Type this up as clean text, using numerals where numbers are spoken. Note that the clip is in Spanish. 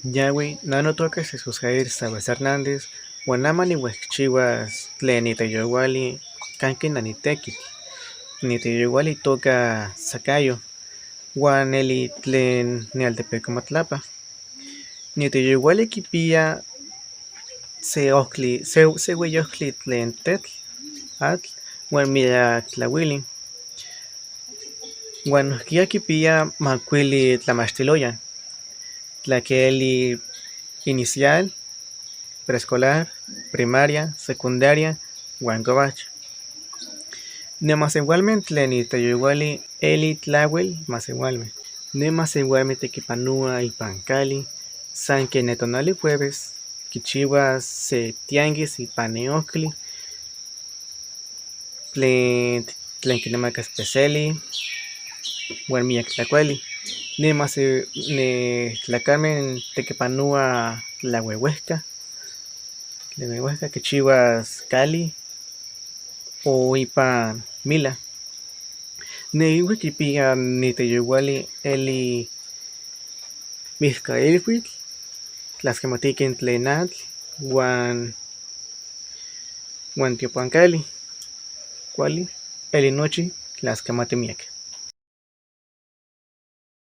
Yawi, nano toca Jesús Jair Sabas Hernández, Guanamani Huexchihuas, Tlenitayuali, Kanki Naniteki, Nitayuali toca Sacayo, Guaneli Tlen Nealtepecomatlapa, Nitayuali Kipia, se Hueyocli Tlen Tetl, Atl, Guanmilla Tlawili, Guanquia Kipia Macuili Tlamachtiloyan, Tlaqueli inicial, preescolar, primaria, secundaria, Huancovach. Nemas igualmente Tleni Tayuguali, Eli Tlawel, más igualmente. Nemas igualmente Tequipanúa y Pancali, San Quenetonali jueves, Quichihuas, Tianguis y Paneocli, Tlen Kinemaca Speciali, Huermiac Tlacuali. Nemas ne Tlacarmen Tequipanúa La Huehuesca, Quichihuas Cali, o ipa Mila. Ne Wikipedia ni Teyuali Eli Vizcailhuitl, Tlaxcamatiquin Tlenatl, Guan Tiopancali, Cuali, Eli Nochi, Tlaxcamatimiac.